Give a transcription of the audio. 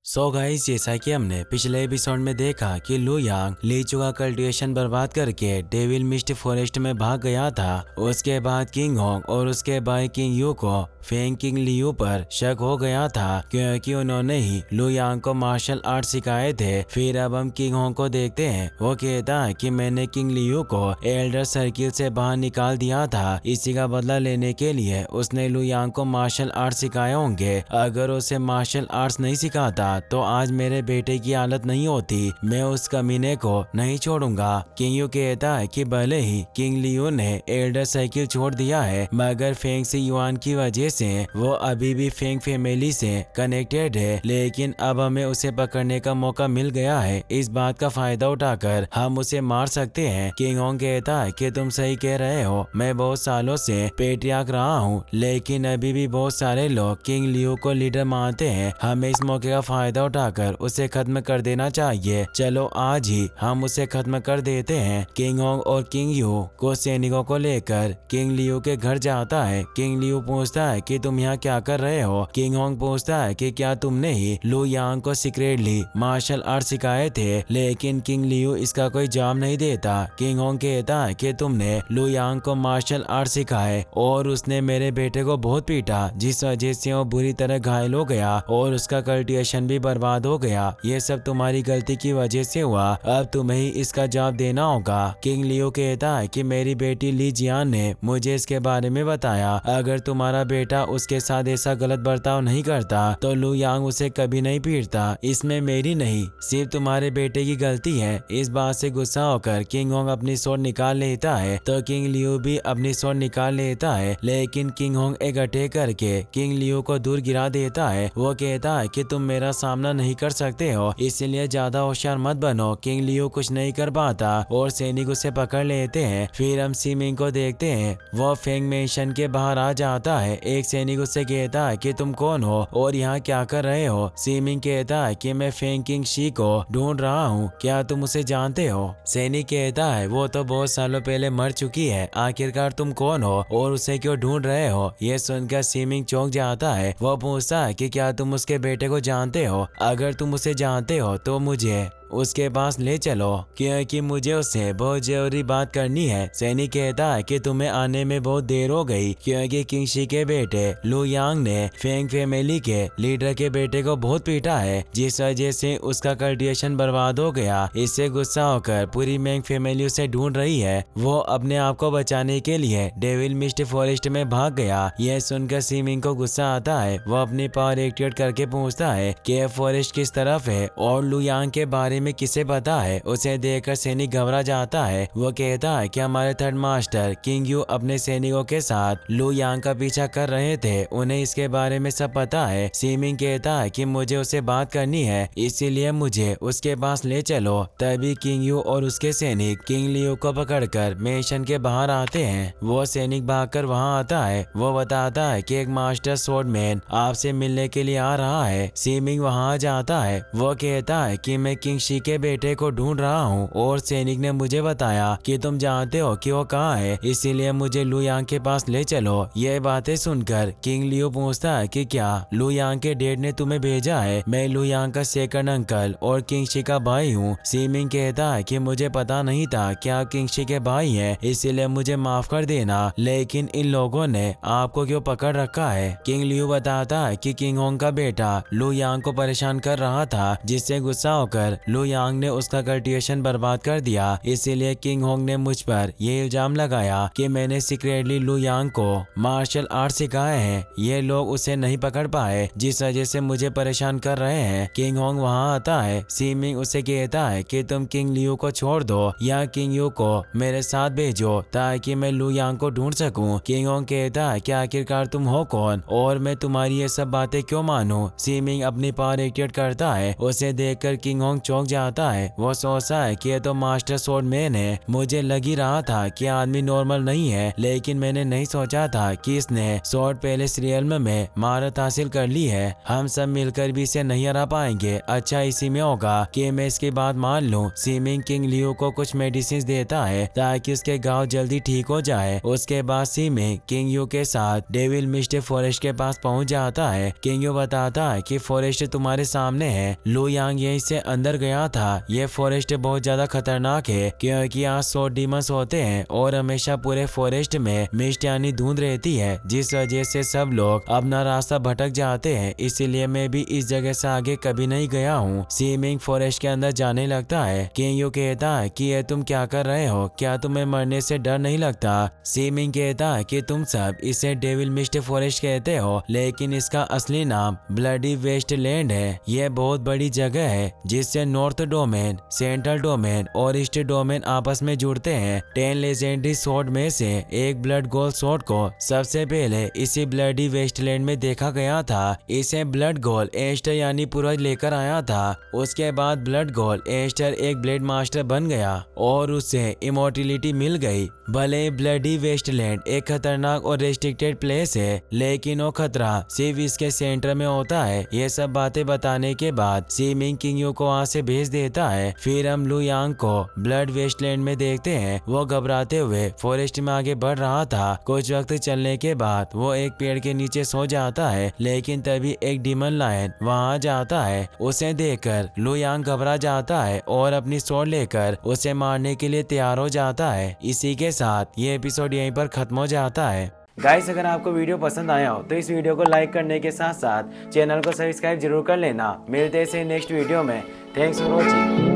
So guys, जैसा कि हमने पिछले एपिसोड में देखा कि लू यांग लीचू का कल्टीवेशन बर्बाद करके डेविल मिस्ट फॉरेस्ट में भाग गया था। उसके बाद किंग होंग और उसके भाई किंग यू को फेंग किंग लियू पर शक हो गया था क्योंकि उन्होंने ही लू यांग को मार्शल आर्ट सिखाए थे। फिर अब हम किंग होंग को देखते हैं। वो कहता है कि मैंने किंग लियू को एल्डर सर्किल से बाहर निकाल दिया था। इसी का बदला लेने के लिए उसने लू यांग को मार्शल आर्ट सिखाए होंगे। अगर उसे मार्शल आर्ट्स नहीं सिखाता तो आज मेरे बेटे की हालत नहीं होती। मैं उस कमीने को नहीं छोड़ूंगा। किंग यू कहता है कि भले ही किंग लियू ने एल्डर सर्किल छोड़ दिया है, मगर फेंग सी युआन की वजह से वो अभी भी फेंग फैमिली से कनेक्टेड है। लेकिन अब हमें उसे पकड़ने का मौका मिल गया है। इस बात का फायदा उठाकर हम उसे मार सकते हैं। किंग होंग कहता है कि तुम सही कह रहे हो। मैं बहुत सालों से पेट्रियार्क रहा हूँ, लेकिन अभी भी बहुत सारे लोग किंग लियू को लीडर मानते हैं। हमें इस मौके का फायदा उठाकर उसे खत्म कर देना चाहिए। चलो आज ही हम उसे खत्म कर देते हैं। किंग होंग और किंग यू को सैनिकों को लेकर किंग लियू के घर जाता है। किंग लियू पूछता है कि तुम यहाँ क्या कर रहे हो। किंग होंग पूछता है कि क्या तुमने ही लू यांग को सीक्रेटली मार्शल आर्ट सिखाए थे। लेकिन किंग लियू इसका कोई जवाब नहीं देता। किंग होंग कहता है कि तुमने लू यांग को मार्शल आर्ट सिखाए और उसने मेरे बेटे को बहुत पीटा, जिस वजह से वो बुरी तरह घायल हो गया और उसका कल्टीवेशन भी बर्बाद हो गया। ये सब तुम्हारी गलती की वजह से हुआ। अब तुम्हें ही इसका जवाब देना होगा। किंग लियू कहता है कि मेरी बेटी ली जियान ने मुझे इसके बारे में बताया। अगर तुम्हारा बेटा उसके साथ ऐसा गलत बर्ताव नहीं करता तो लू यांग उसे कभी नहीं पीटता। इसमें मेरी नहीं, सिर्फ तुम्हारे बेटे की गलती है। इस बात से गुस्सा होकर किंग होंग अपनी स्वॉर्ड निकाल लेता है तो किंग लियू भी अपनी स्वॉर्ड निकाल लेता है। लेकिन किंग होंग एक अटैक करके किंग लियू को दूर गिरा देता है। वो कहता है कि तुम मेरा सामना नहीं कर सकते हो, इसलिए ज्यादा होशियार मत बनो। किंग लियू कुछ नहीं कर पाता और सैनिक उसे पकड़ लेते हैं। फिर हम सीमिंग को देखते हैं। वो फेंग मेंशन के बाहर आ जाता है। एक सैनिक उससे कहता है कि तुम कौन हो और यहाँ क्या कर रहे हो। सीमिंग कहता है कि मैं फेंग किंग शी को ढूंढ रहा हूँ, क्या तुम उसे जानते हो। सैनिक कहता है वो तो बहुत सालों पहले मर चुकी है, आखिरकार तुम कौन हो और उसे क्यों ढूंढ रहे हो। ये सुनकर सीमिंग चौंक जाता है। वो पूछता है कि क्या तुम उसके बेटे को जानते हो। अगर तुम उसे जानते हो तो मुझे उसके पास ले चलो, क्योंकि मुझे उससे बहुत जरूरी बात करनी है। सैनिक कहता है कि तुम्हें आने में बहुत देर हो गई, क्योंकि किंग शी के बेटे लू यांग ने फेंग फैमिली के लीडर के बेटे को बहुत पीटा है, जिस वजह से उसका कल्टीवेशन बर्बाद हो गया। इससे गुस्सा होकर पूरी मेंग फैमिली उसे ढूंढ रही है। वो अपने आप को बचाने के लिए डेविल मिस्ट फॉरेस्ट में भाग गया। यह सुनकर सीमिंग को गुस्सा आता है। वो अपनी पावर एक्टिवेट करके पूछता है कि फॉरेस्ट किस तरफ है और लू यांग के बारे में किसे पता है। उसे देखकर सैनिक घबरा जाता है। वो कहता है कि हमारे थर्ड मास्टर किंग यू अपने सैनिकों के साथ लू यांग का पीछा कर रहे थे, उन्हें इसके बारे में सब पता है। सीमिंग कहता है कि मुझे उससे बात करनी है, इसीलिए मुझे उसके पास ले चलो। तभी किंग यू और उसके सैनिक किंग लियू को पकड़कर मेंशन के बाहर आते हैं। वो सैनिक भागकर वहां आता है। वो बताता है कि एक मास्टर स्वॉर्डमैन आपसे मिलने के लिए आ रहा है। सीमिंग वहां जाता है। वो कहता है कि मैं किंग शी के बेटे को ढूंढ रहा हूँ और सैनिक ने मुझे बताया कि तुम जानते हो कि वो कहाँ है, इसीलिए मुझे लू यांग के पास ले चलो। ये बातें सुनकर किंग लियू पूछता है कि क्या लू यांग के डैड ने तुम्हें भेजा है। मैं लू यांग का सेकंड अंकल और किंग शी का भाई हूँ। सीमिंग कहता है कि मुझे पता नहीं था कि आप किंग शी के भाई हैं, इसीलिए मुझे माफ कर देना, लेकिन इन लोगों ने आपको क्यों पकड़ रखा है। किंग लियू बताता है कि किंग होंग का बेटा लू यांग को परेशान कर रहा था, जिससे गुस्सा होकर लू यांग ने उसका कल्टीवेशन बर्बाद कर दिया। इसीलिए किंग होंग ने मुझ पर यह इल्जाम लगाया कि मैंने सीक्रेटली लू यांग को मार्शल आर्ट सिखाए हैं। ये लोग उसे नहीं पकड़ पाए, जिस वजह से मुझे परेशान कर रहे हैं। किंग होंग वहां आता है। सीमिंग उसे कहता है कि तुम किंग लियू को छोड़ दो या किंग यू को मेरे साथ भेजो ताकि मैं लू यांग को ढूंढ सकूं। किंग होंग कहता है कि आखिरकार तुम हो कौन और मैं तुम्हारी ये सब बातें क्यों मानूं। सीमिंग अपनी पावर एक्टिवेट करता है। उसे देखकर किंग होंग चौंक जाता है। वो सोचता है कि ये तो मास्टर स्वॉर्डमैन है। मुझे लग ही रहा था कि आदमी नॉर्मल नहीं है, लेकिन मैंने नहीं सोचा था कि इसने स्वॉर्ड पैलेस रियल्म में महारत हासिल कर ली है। हम सब मिलकर भी इसे नहीं हरा पाएंगे। अच्छा इसी में होगा कि मैं इसकी बात मान लूं। सीमिंग किंग लियो को कुछ मेडिसिन देता है ताकि उसके घाव जल्दी ठीक हो जाए। उसके बाद सीमिंग किंग यू के साथ डेविल मिस्ट फॉरेस्ट के पास पहुंच जाता है। किंग यू बताता है कि फॉरेस्ट तुम्हारे सामने है। लू यांग यहीं से अंदर गया था। ये फॉरेस्ट बहुत ज्यादा खतरनाक है क्योंकि यहाँ 100 डीमंस होते हैं और हमेशा पूरे फॉरेस्ट में मिस्ट यानी धुंध रहती है, जिस वजह से सब लोग अपना रास्ता भटक जाते हैं। इसीलिए मैं भी इस जगह से आगे कभी नहीं गया हूँ। सीमिंग फॉरेस्ट के अंदर जाने लगता है। किंग यू कहता है कि ये तुम क्या कर रहे हो, क्या तुम्हें मरने से डर नहीं लगता। सीमिंग कहता है कि तुम सब इसे डेविल मिस्ट फॉरेस्ट कहते हो, लेकिन इसका असली नाम ब्लडी वेस्टलैंड है। यह बहुत बड़ी जगह है जिससे नॉर्थ डोमेन, सेंट्रल डोमेन और ईस्ट डोमेन आपस में जुड़ते हैं। 10 लेजेंडरी स्वॉर्ड में से एक ब्लड गोल्ड स्वॉर्ड को सबसे पहले इसी ब्लडी वेस्टलैंड में देखा गया था। इसे ब्लड गोल्ड एस्टर यानी पूर्वज लेकर आया था। उसके बाद ब्लड गोल्ड एस्टर एक ब्लेड मास्टर बन गया और उसे इमोर्टिलिटी मिल गई। भले ब्लडी वेस्टलैंड एक खतरनाक और रेस्ट्रिक्टेड प्लेस है, लेकिन वो खतरा सिर्फ इसके सेंटर में होता है। ये सब बातें बताने के बाद सीमिंग किंग यू को वहाँ से भेज देता है। फिर हम लू यांग को ब्लड वेस्टलैंड में देखते हैं। वो घबराते हुए फॉरेस्ट में आगे बढ़ रहा था। कुछ वक्त चलने के बाद वो एक पेड़ के नीचे सो जाता है, लेकिन तभी एक डीमन लायन वहाँ जाता है। उसे देखकर लू यांग घबरा जाता है और अपनी स्वॉर्ड लेकर उसे मारने के लिए तैयार हो जाता है। इसी के साथ ये एपिसोड यहीं पर खत्म हो जाता है। गाइस अगर आपको वीडियो पसंद आया हो तो इस वीडियो को लाइक करने के साथ साथ चैनल को सब्सक्राइब जरूर कर लेना। मिलते हैं नेक्स्ट वीडियो में। Thanks for watching.